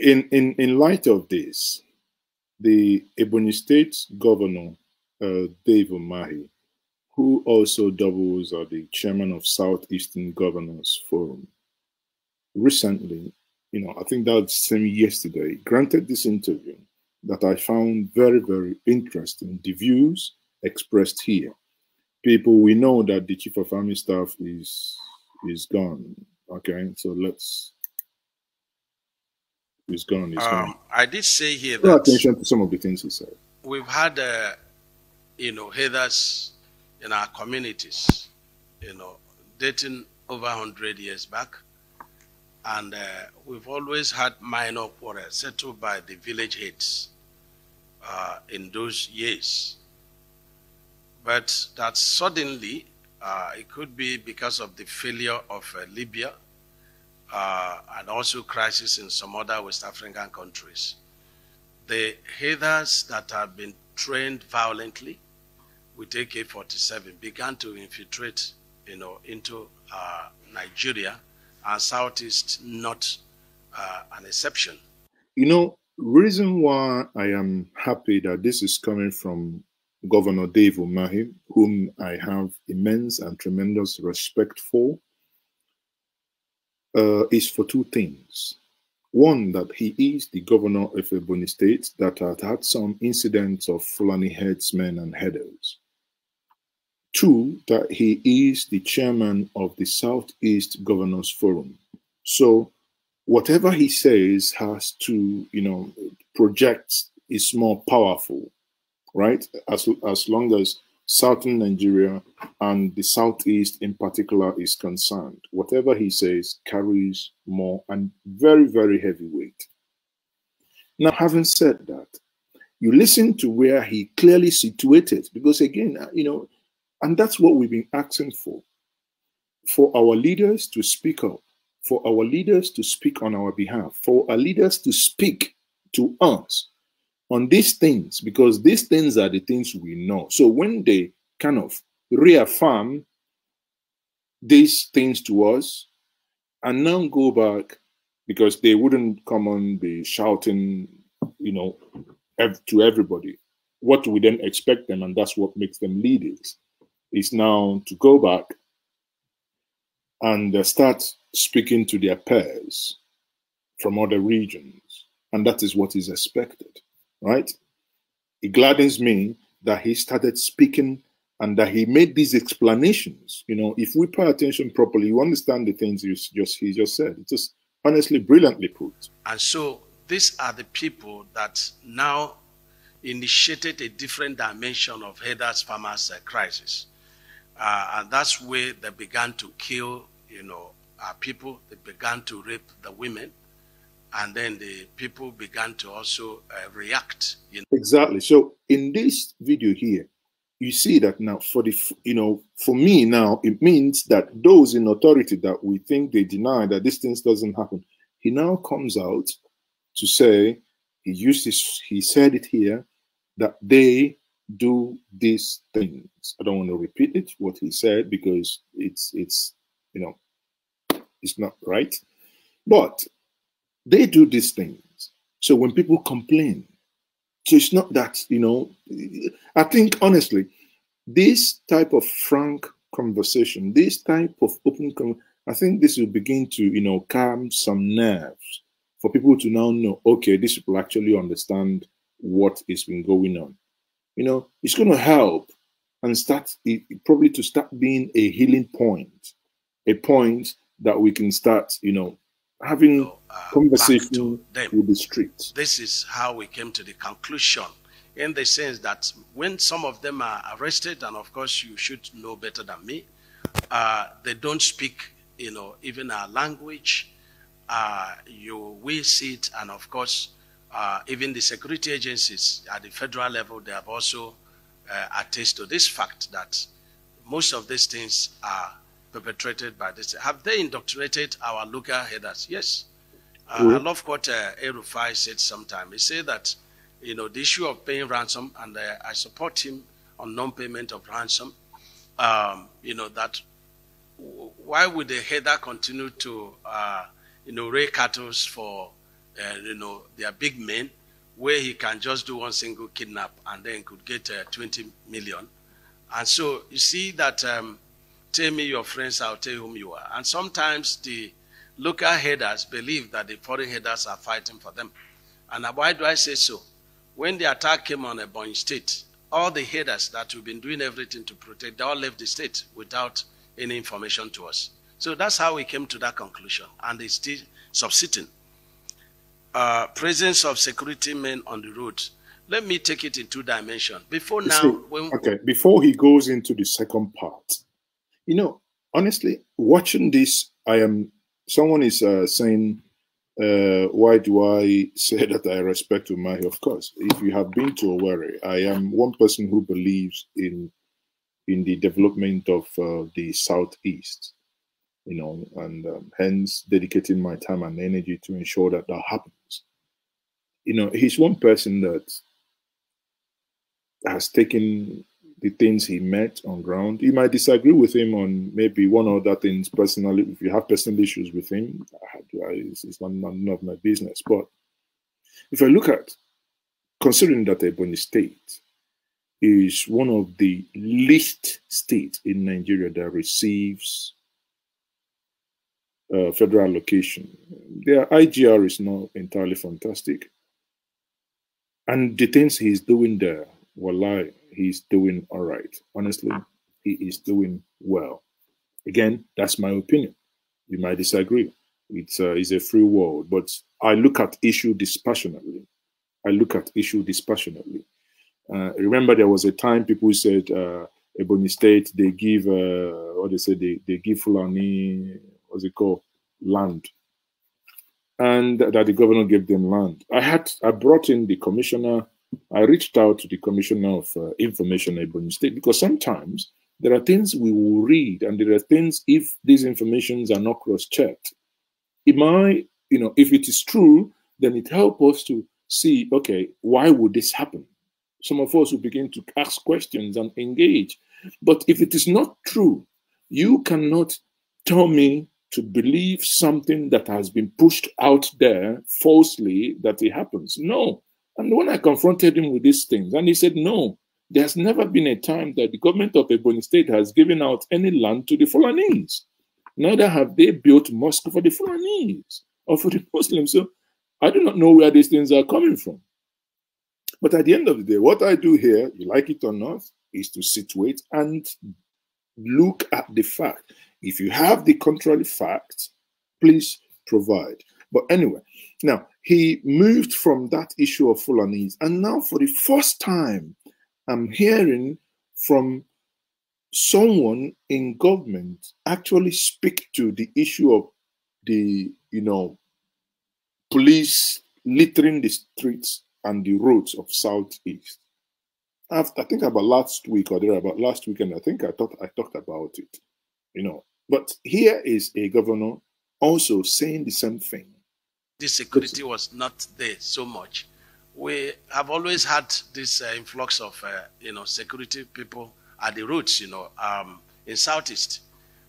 in light of this, the Ebonyi State Governor, Dave Umahi, who also doubles as the chairman of Southeastern Governors Forum, recently, I think that's same yesterday, granted this interview that I found very, very interesting. The views expressed here. People, we know that the chief of army staff is gone. Okay, so he's gone. I did say here pay that attention to some of the things he said. We've had, headers in our communities, dating over 100 years back. And we've always had minor quarrels settled by the village heads in those years. But that suddenly, it could be because of the failure of Libya and also crisis in some other West African countries. The headers that have been trained violently with AK-47 began to infiltrate, into Nigeria, and Southeast not an exception. Reason why I am happy that this is coming from Governor Dave Umahi, whom I have immense and tremendous respect for, is for two things. One, that he is the governor of Ebonyi State that had some incidents of Fulani herdsmen and headers. Two, that he is the chairman of the Southeast Governors Forum. So whatever he says has to, project is more powerful, right? As long as Southern Nigeria and the Southeast in particular is concerned, whatever he says carries more and very, very heavy weight. Now, having said that, you listen to where he clearly situated, because again, and that's what we've been asking for our leaders to speak up, for our leaders to speak on our behalf, for our leaders to speak to us on these things, because these things are the things we know. So when they kind of reaffirm these things to us and now go back, because they wouldn't come on be shouting, to everybody, what do we then expect them? And that's what makes them leaders, is now to go back and start speaking to their peers from other regions. And that is what is expected, right? It gladdens me that he started speaking and that he made these explanations. If we pay attention properly, you understand the things he just said. It's just honestly brilliantly put. And so these are the people that now initiated a different dimension of headers farmers crisis. And that's where they began to kill, our people. They began to rape the women. And then the people began to also react. Exactly. So in this video here, you see that now for me now, it means that those in authority that we think they deny that these things doesn't happen, he now comes out to say, he said it here, that they do these things. I don't want to repeat it, what he said, because it's not right. But they do these things. So when people complain, so it's not that, I think honestly, this type of frank conversation, this type of I think this will begin to, calm some nerves for people to now know, okay, these people actually understand what has been going on. It's going to help and probably to start being a healing point, a point that we can start, having conversation with the streets. This is how we came to the conclusion, in the sense that when some of them are arrested, and of course you should know better than me, they don't speak, even our language. You will see it, and of course, even the security agencies at the federal level, they have also attested to this fact that most of these things are perpetrated by this. Have they indoctrinated our local headers? Yes. I love what Erufai said sometime. He said that, the issue of paying ransom, and I support him on non-payment of ransom, that why would the header continue to, raise cattle for they are big men, where he can just do one single kidnap and then could get 20 million. And so you see that, tell me your friends, I'll tell you whom you are. And sometimes the local headers believe that the foreign headers are fighting for them. And why do I say so? When the attack came on Ebonyi State, all the headers that we've been doing everything to protect, they all left the state without any information to us. So that's how we came to that conclusion, and it's still subsisting. Presence of security men on the road. Let me take it in 2 dimensions. Before now, before he goes into the second part, honestly, watching this, someone is saying, why do I say that I respect Umahi? Of course, if you have been to Owerri, I am one person who believes in the development of the Southeast, and hence dedicating my time and energy to ensure that that happens. He's one person that has taken the things he met on ground. You might disagree with him on maybe one or other things personally. If you have personal issues with him, it's none of my business. But if I look at, considering that Ebonyi State is one of the least states in Nigeria that receives federal allocation, their IGR is not entirely fantastic. And the things he's doing there, wallahi, he's doing all right. Honestly, he is doing well. Again, that's my opinion. You might disagree. It's a free world, but I look at issue dispassionately. Remember, there was a time people said Ebonyi State, they give they give Fulani, what's it called, land, and that the governor gave them land. I brought in the commissioner. I reached out to the commissioner of information at Ebonyi State, because sometimes there are things we will read, and there are things, if these informations are not cross-checked, if it is true, then it helps us to see, okay, why would this happen? Some of us will begin to ask questions and engage. But if it is not true, you cannot tell me to believe something that has been pushed out there falsely that it happens. No. And when I confronted him with these things, and he said, no, there's never been a time that the government of Ebonyi State has given out any land to the Fulanese. Neither have they built mosque for the Fulanese or for the Muslims. So I do not know where these things are coming from. But at the end of the day, what I do here, you like it or not, is to situate and look at the fact. If you have the contrary facts, please provide. But anyway, now he moved from that issue of Fulanese, and now for the first time, I'm hearing from someone in government actually speak to the issue of the, police littering the streets and the roads of Southeast. I think about last week or thereabout last weekend, I think I talked about it, But here is a governor also saying the same thing. This security was not there so much. We have always had this influx of, security people at the roads, in Southeast.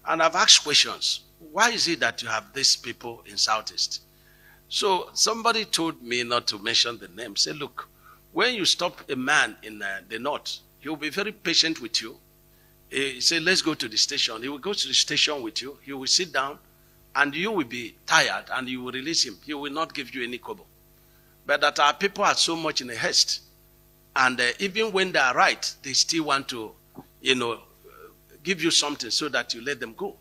And I've asked questions. Why is it that you have these people in Southeast? So somebody told me not to mention the name. Say, look, when you stop a man in the north, he will be very patient with you. He said, let's go to the station. He will go to the station with you. He will sit down, and you will be tired, and you will release him. He will not give you any kobo. But that our people are so much in a haste. And even when they are right, they still want to, give you something so that you let them go.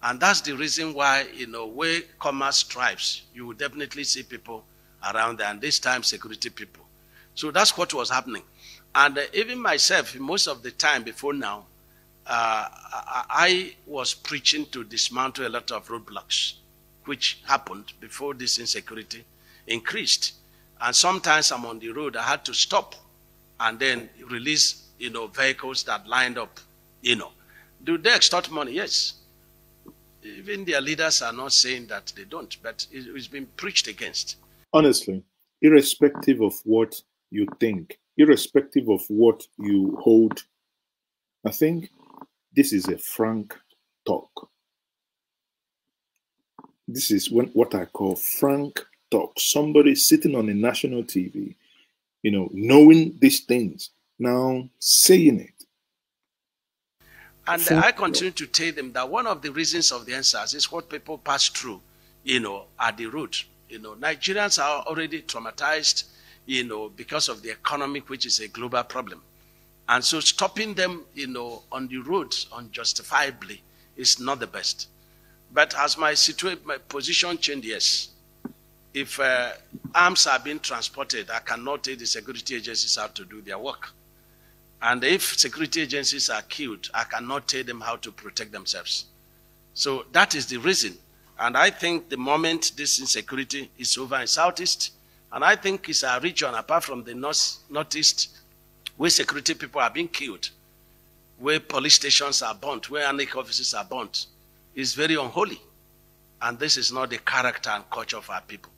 And that's the reason why, where commerce thrives, you will definitely see people around there, and this time security people. So that's what was happening. And even myself, most of the time before now, I was preaching to dismantle a lot of roadblocks, which happened before this insecurity increased. And sometimes I'm on the road, I had to stop and then release, vehicles that lined up, Do they extort money? Yes. Even their leaders are not saying that they don't, but it's been preached against. Honestly, irrespective of what you think, irrespective of what you hold, I think this is a frank talk. This is what I call frank talk, somebody sitting on a national TV, you know, knowing these things, now saying it. And I continue to tell them that one of the reasons of the answers is what people pass through, you know, at the root. You know, Nigerians are already traumatized, you know, because of the economy, which is a global problem. And so stopping them, you know, on the road unjustifiably is not the best. But as my position changed, yes, if arms are being transported, I cannot tell the security agencies how to do their work. And if security agencies are killed, I cannot tell them how to protect themselves. So that is the reason. And I think the moment this insecurity is over in Southeast, and I think it's a region apart from the Northeast, where security people are being killed, where police stations are burnt, where ANIC offices are burnt, is very unholy. And this is not the character and culture of our people.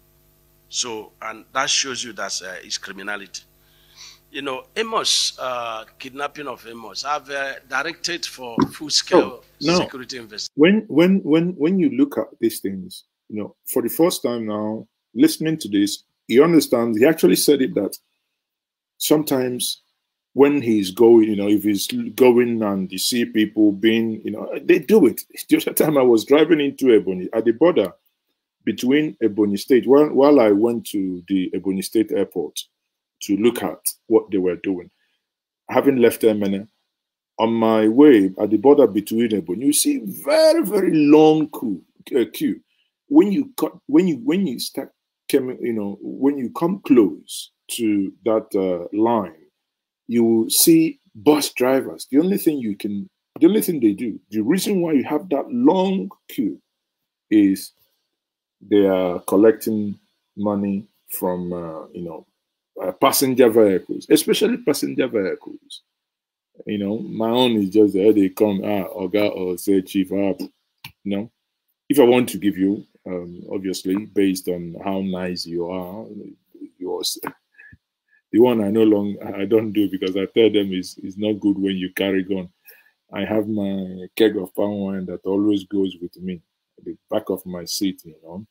So, and that shows you that it's criminality. You know, Amos, kidnapping of Amos, I've directed for full-scale security investigation. When you look at these things, you know, for the first time now, listening to this, he understands, he actually said it that sometimes when he's going, you know, if he's going and you see people being, you know, they do it. The other time I was driving into Ebonyi, at the border between Ebonyi State, while I went to the Ebonyi State airport to look at what they were doing. Having left Emene, on my way at the border between Ebonyi, you see very, very long queue. When you start coming, you know, when you come close to that line, you will see bus drivers. The only thing they do, the reason why you have that long queue is they are collecting money from, you know, passenger vehicles, especially passenger vehicles. You know, my own is just there. They come, Oga or say chief, you know. If I want to give you, obviously, based on how nice you are, yours. The one I don't do because I tell them is not good when you carry gun. I have my keg of palm wine that always goes with me, at the back of my seat, you know.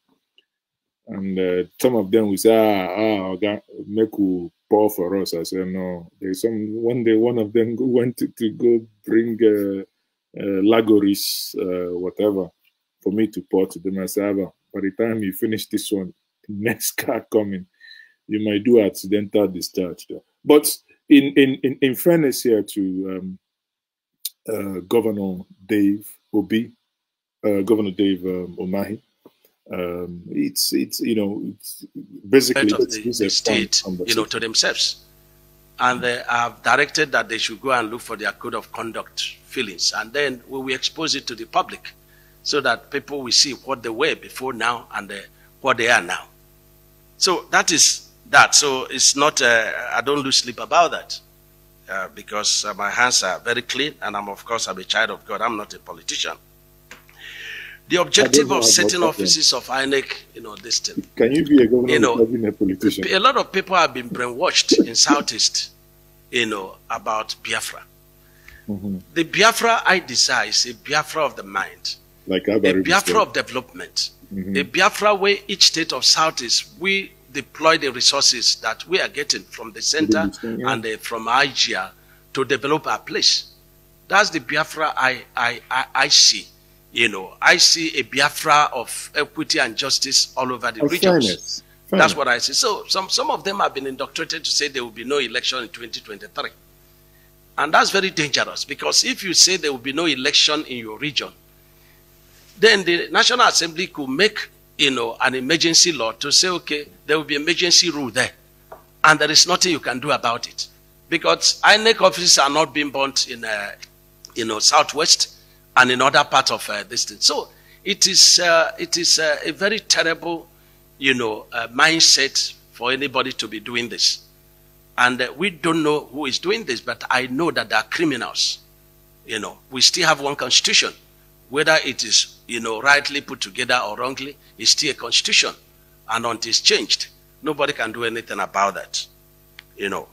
And some of them will say, okay, make you pour for us. I say, no. There's one day one of them went to go bring Lagoris, whatever, for me to pour to them. I say, by the time you finish this one, the next car coming, you might do accidental discharge. Though. But in fairness here to Governor Dave Obi, Governor Dave Umahi, it's you know, it's basically of the state, you know, to themselves, and they have directed that they should go and look for their code of conduct feelings, and then we will expose it to the public, so that people will see what they were before now and what they are now. So that is that. So it's not. I don't lose sleep about that because my hands are very clean, and I'm of course I'm a child of God. I'm not a politician. The objective of certain offices of INEC, you know, this thing. Can you be a governor, you know, being a politician? A lot of people have been brainwashed in Southeast, you know, about Biafra. The Biafra I desire is a Biafra of the mind, like a Biafra of development, a Biafra where each state of Southeast, we deploy the resources that we are getting from the center and from IGR to develop our place. That's the Biafra I see. You know, I see a Biafra of equity and justice all over the regions. That's what I see. So some of them have been indoctrinated to say there will be no election in 2023. And that's very dangerous because if you say there will be no election in your region, then the National Assembly could make, you know, an emergency law to say, okay, there will be emergency rule there. And there is nothing you can do about it. Because INEC offices are not being burnt in, you know, Southwest and in other parts of this thing. So it is a very terrible, you know, mindset for anybody to be doing this. And we don't know who is doing this, but I know that there are criminals. You know, we still have one constitution. Whether it is, you know, rightly put together or wrongly, it's still a constitution. And until it's changed, nobody can do anything about that. You know.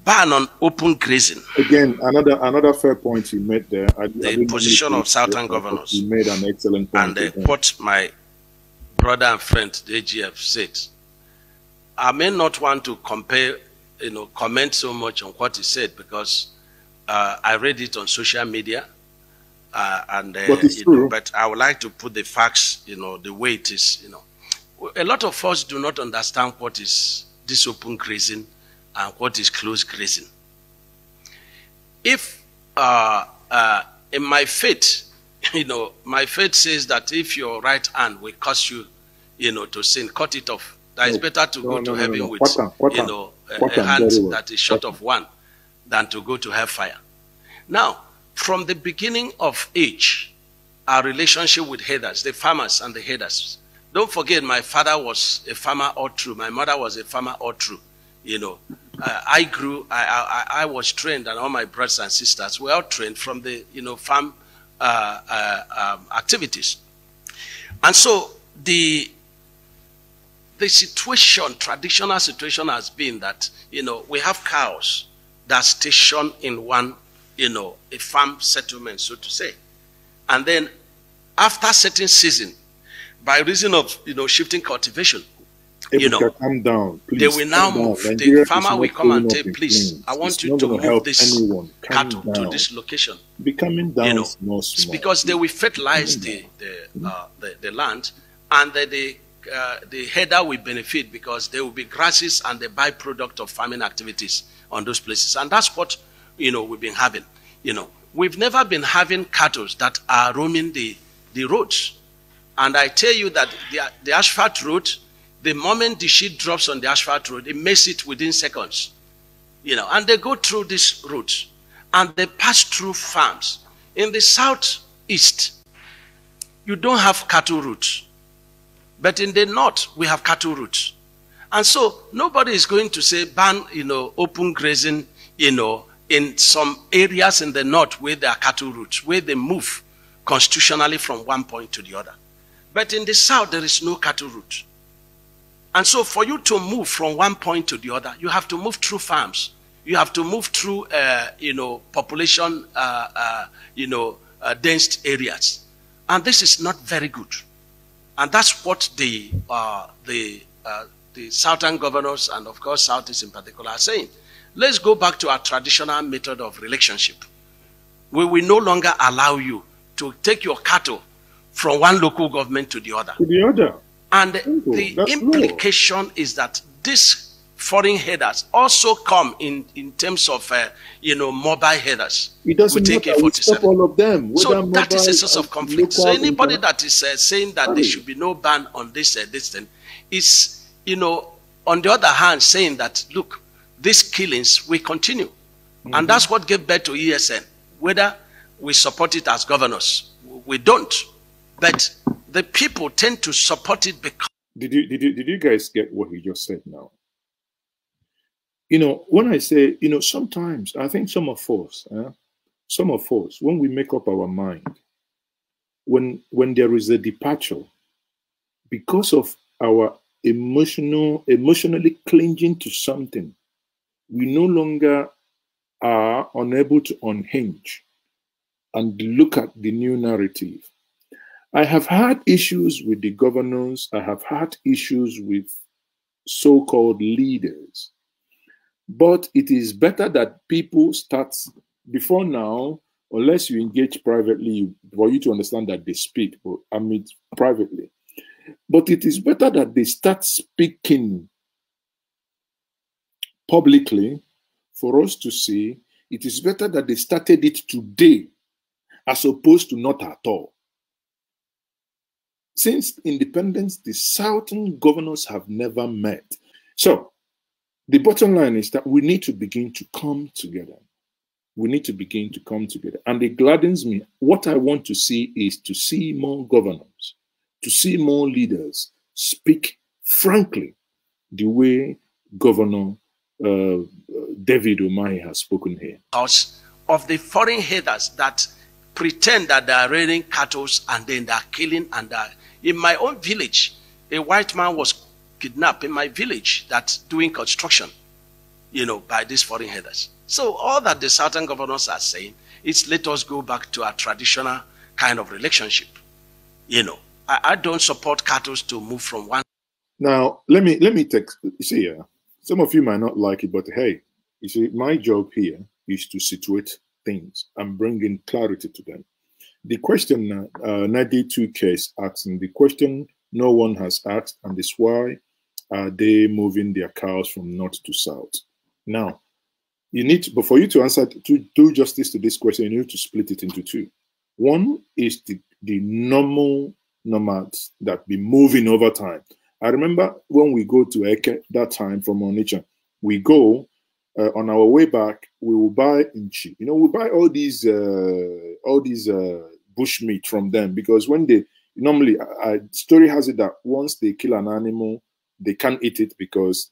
Ban on open grazing. Again, another fair point you made there. The position of Southern governors. You made an excellent point. And what my brother and friend, the AGF, said, I may not want to compare, comment so much on what he said because I read it on social media, but I would like to put the facts, the way it is. A lot of us do not understand what is this open grazing and what is closed grazing. If in my faith, my faith says that if your right hand will cause you, to sin, cut it off. That is better to go to heaven with, a hand that is short of one than to go to hellfire. Now, from the beginning of age, our relationship with herders, the farmers and the herders. Don't forget, my father was a farmer all through. My mother was a farmer all through. I grew, I was trained, and all my brothers and sisters were all trained from the, farm activities. And so the situation, traditional situation has been that, we have cows that station in one, a farm settlement, so to say. And then after certain season, by reason of, shifting cultivation, calm down, please, they will now move. The farmer will come and say, please, I want you to move this cattle to this location. Be coming down small. Because they will fertilize the land, and the herder will benefit because there will be grasses and the byproduct of farming activities on those places. And that's what, we've been having. We've never been having cattle that are roaming the roads. And I tell you that the asphalt road, the moment the sheet drops on the asphalt road, it makes it within seconds. And they go through this route and they pass through farms. In the southeast, you don't have cattle routes. But in the north, we have cattle routes. And so nobody is going to say ban, open grazing, in some areas in the north where there are cattle routes, where they move constitutionally from one point to the other. But in the south, there is no cattle route. And so for you to move from one point to the other, you have to move through farms. You have to move through, population, dense areas. And this is not very good. And that's what the southern governors and, of course, Southeast in particular are saying. Let's go back to our traditional method of relationship. We will no longer allow you to take your cattle from one local government to the other. And the implication is that these foreign headers also come in terms of, mobile headers. It doesn't matter, we stop all of them. So that is a source of conflict. So anybody that is saying that there should be no ban on this thing is, on the other hand, saying that, look, these killings will continue. And that's what gave birth to ESN. Whether we support it as governors, we don't. But the people tend to support it because... Did you guys get what he just said now? When I say, sometimes I think some of us, when we make up our mind, when there is a departure, because of our emotionally clinging to something, we no longer are unable to unhinge and look at the new narrative. I have had issues with the governors. I have had issues with so-called leaders. But it is better that people start before now, unless you engage privately, for you to understand that they speak, privately. But it is better that they start speaking publicly for us to see. It is better that they started it today as opposed to not at all. Since independence, the southern governors have never met. So the bottom line is that we need to begin to come together. We need to begin to come together. And it gladdens me. What I want to see is to see more governors, to see more leaders speak frankly the way Governor David Umahi has spoken here. Of the foreign headers that pretend that they are raiding cattle and then they are killing and they are... In my own village, a white man was kidnapped in my village that's doing construction, by these foreign headers. So all that the southern governors are saying is let us go back to our traditional kind of relationship. I don't support cattle to move from one. Now, let me take, you see, some of you might not like it, but hey, you see, my job here is to situate things and bring in clarity to them. The question 92K is asking, the question no one has asked, and is why are they moving their cows from north to south? Now, you need to, but for you to answer, to do justice to this question, you need to split it into two. One is the normal nomads that be moving over time. I remember when we go to Eke that time from Onitsha, we go on our way back, we will buy inchi. You know, we buy all these bush meat from them, because when they normally, story has it that once they kill an animal, they can't eat it because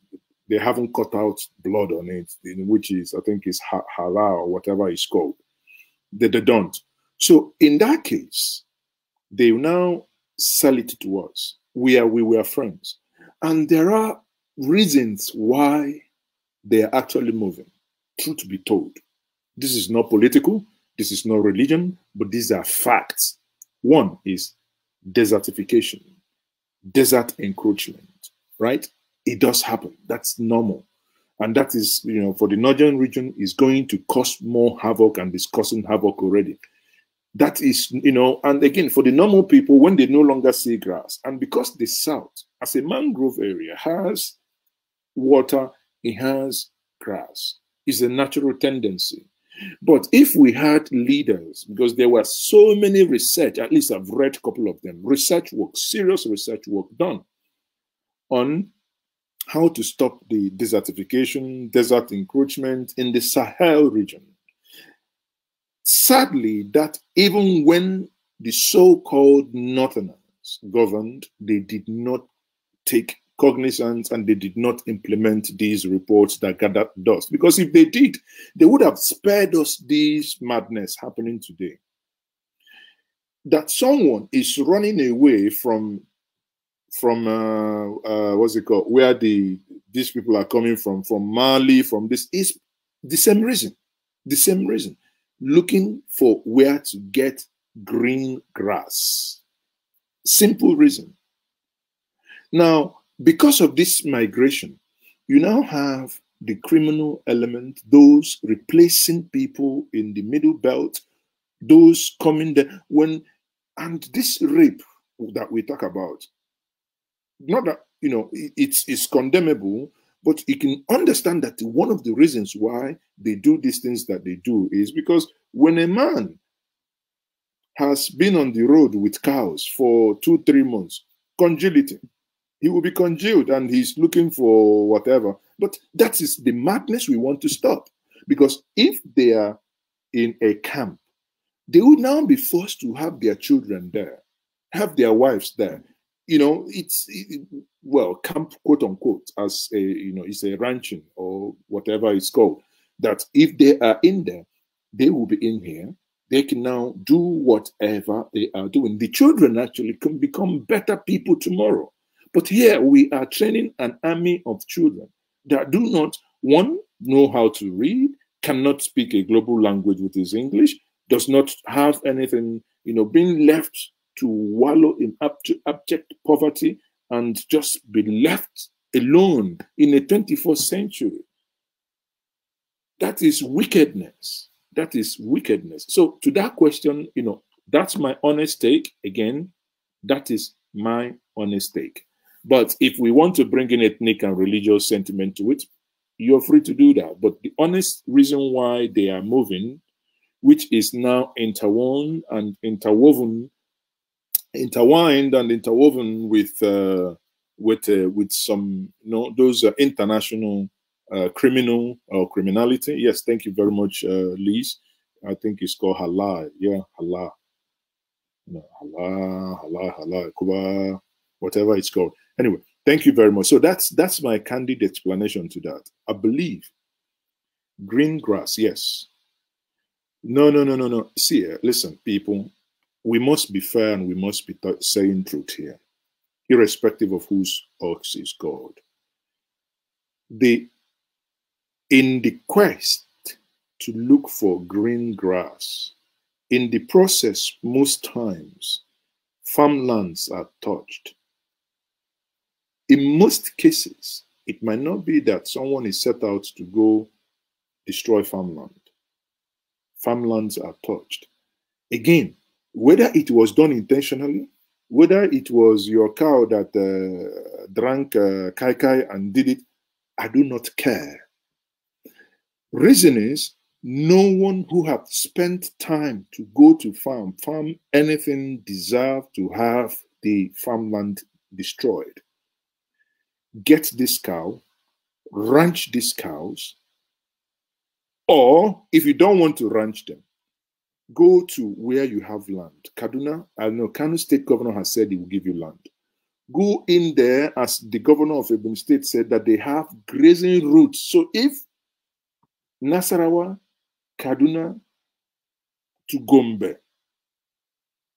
they haven't cut out blood on it, which is, I think, is halal or whatever it's called. They don't. So in that case, they now sell it to us. We were friends. And there are reasons why they are actually moving. Truth be told, this is not political, this is not religion, but these are facts. One is desertification, desert encroachment, right? It does happen. That's normal. And that is, you know, for the northern region, is going to cause more havoc and is causing havoc already. That is, you know, and again, for the normal people, when they no longer see grass, and because the south, as a mangrove area, has water, it has grass. It's a natural tendency. But if we had leaders, because there were so many research, at least I've read a couple of them, research work, serious research work done on how to stop the desertification, desert encroachment in the Sahel region. Sadly, that even when the so-called Northerners governed, they did not take cognizance and they did not implement these reports that gathered dust. Because if they did, they would have spared us this madness happening today. That someone is running away from what's it called, where these people are coming from Mali, from this, is the same reason. The same reason. Looking for where to get green grass. Simple reason. Now, because of this migration, you now have the criminal element, those replacing people in the middle belt, those coming there and this rape that we talk about, not that, you know, it's condemnable, but you can understand that one of the reasons why they do these things that they do is because when a man has been on the road with cows for 2-3 months, congeality, he will be congealed and he's looking for whatever. But that is the madness we want to stop. Because if they are in a camp, they would now be forced to have their children there, have their wives there. You know, well, camp, quote unquote, as a, you know, it's a ranching or whatever it's called, that if they are in there, they will be in here. They can now do whatever they are doing. The children actually can become better people tomorrow. But here we are training an army of children that do not, one, know how to read, cannot speak a global language, which is English, does not have anything, you know, being left to wallow in abject poverty and just be left alone in the 21st century. That is wickedness. That is wickedness. So to that question, you know, that's my honest take. Again, that is my honest take. But if we want to bring in ethnic and religious sentiment to it, you're free to do that. But the honest reason why they are moving, which is now intertwined and interwoven with some, you know, those international criminal or criminality. Yes, thank you very much, Liz. I think it's called halal. Yeah, halal. No, halal, Kuba, whatever it's called. Anyway, thank you very much. So that's my candid explanation to that. I believe green grass, yes. No. See, listen, people, we must be fair and we must be saying truth here, irrespective of whose ox is God. In the quest to look for green grass, in the process, most times, farmlands are touched. In most cases, it might not be that someone is set out to go destroy farmland. Farmlands are touched. Again, whether it was done intentionally, whether it was your cow that drank kai kai and did it, I do not care. Reason is, no one who have spent time to go to farm anything deserve to have the farmland destroyed. Get this cow, ranch these cows, or if you don't want to ranch them, go to where you have land. Kaduna, I know Kano State Governor has said he will give you land. Go in there, as the governor of Ebonyi State said, that they have grazing routes. So if Nasarawa, Kaduna to Gombe,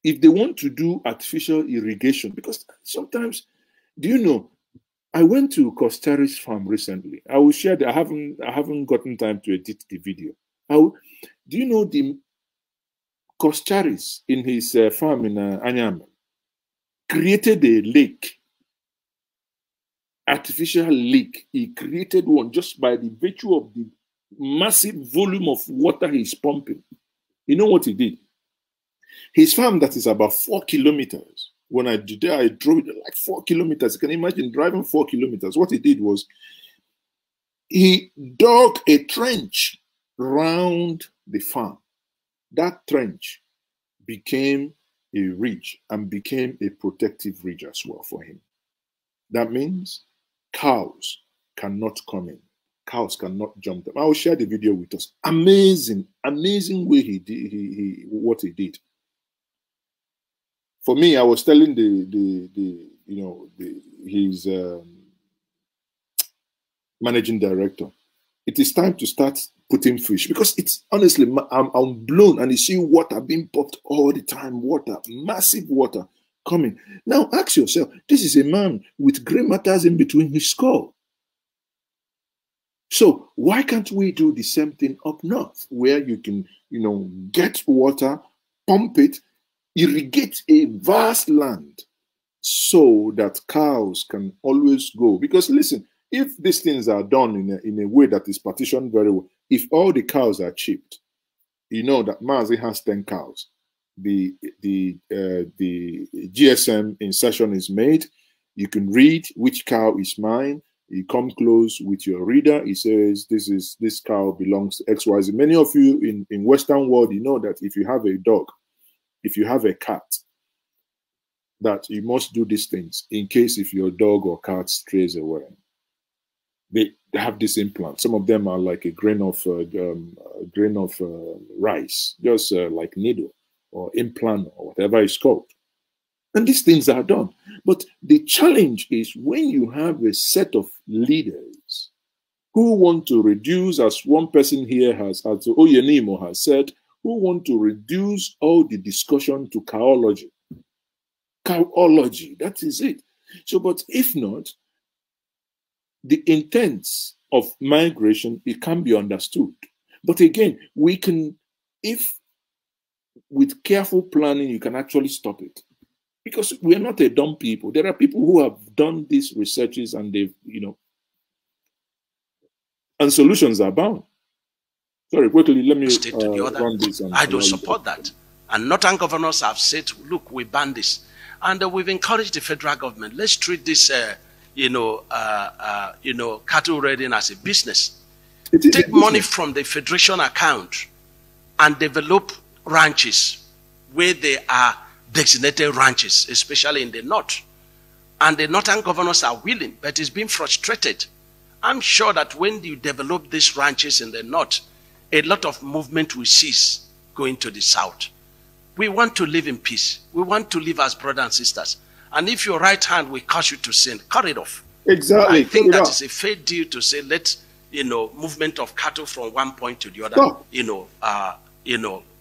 if they want to do artificial irrigation, because sometimes, do you know, I went to Costari's farm recently. I will share that. I haven't gotten time to edit the video. Do you know the Costaris in his farm in Anyam created a lake, artificial lake. He created one just by the virtue of the massive volume of water he's pumping. You know what he did? His farm that is about 4 kilometers. When I did that, I drove it like 4 kilometers. You can imagine driving 4 kilometers. What he did was he dug a trench round the farm. That trench became a ridge and became a protective ridge as well for him. That means cows cannot come in. Cows cannot jump them. I will share the video with us. Amazing, amazing way he did what he did. For me, I was telling his managing director, it is time to start putting fish, because it's honestly, I'm blown, and you see water being pumped all the time, water, massive water coming. Now ask yourself, this is a man with gray matters in between his skull. So why can't we do the same thing up north, where you can, get water, pump it, irrigate a vast land so that cows can always go? Because listen, if these things are done in a way that is partitioned very well, if all the cows are chipped, you know that Mazi has 10 cows. The GSM insertion is made. You can read which cow is mine. You come close with your reader. He says, this cow belongs to XYZ. Many of you in Western world, you know that if you have a dog, if you have a cat, that you must do these things in case if your dog or cat strays away. They have this implant. Some of them are like a grain of rice, just like needle or implant or whatever it's called. And these things are done. But the challenge is when you have a set of leaders who want to reduce, as one person here as Oyenimo has said, who want to reduce all the discussion to chaology. Chaology, that is it. So, but if not, the intents of migration, it can be understood. But again, we can, if with careful planning, you can actually stop it. Because we are not a dumb people. There are people who have done these researches and they've, and solutions are bound. Sorry, quickly, let me run this. I don't support that. And northern governors have said, look, we ban this. And we've encouraged the federal government, let's treat this, cattle raiding as a business. Take money from the federation account and develop ranches where they are designated ranches, especially in the north. And the northern governors are willing, but it's been frustrated. I'm sure that when you develop these ranches in the north, a lot of movement will cease going to the south. We want to live in peace. We want to live as brothers and sisters. And if your right hand will cause you to sin, cut it off. Exactly. I think that is a fair deal to say, let movement of cattle from one point to the other,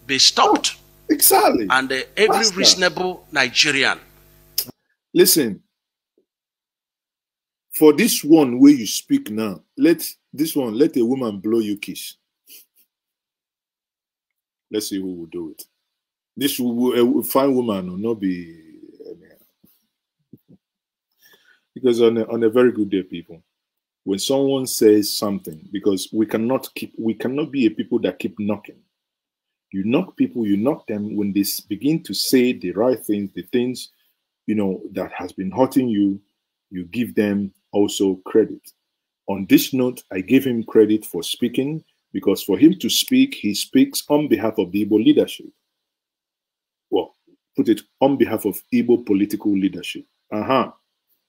be stopped. Exactly. And every reasonable Nigerian. Listen, for this one where you speak now, let a woman blow you kiss. Let's see who will do it. This will a fine woman will not be Because on a very good day, people, when someone says something, because we cannot be a people that keep knocking. You knock people, you knock them when they begin to say the right things, the things, that has been hurting you, you give them also credit. On this note, I give him credit for speaking, because for him to speak, he speaks on behalf of the Igbo leadership. Well, put it on behalf of Igbo political leadership.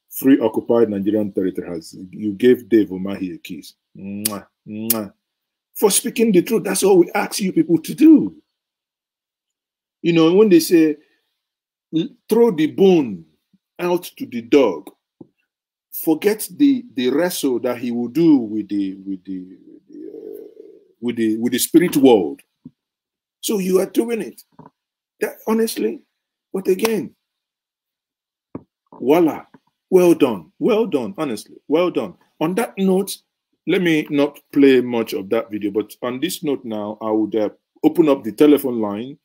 Free occupied Nigerian territory you gave Dave Umahi a kiss. Mwah, mwah. For speaking the truth, that's all we ask you people to do. When they say, throw the bone out to the dog, forget the wrestle that he will do with the spirit world. So you are doing it. That, honestly, but again, voila, well done, honestly, well done. On that note, let me not play much of that video, but on this note now, I would open up the telephone line.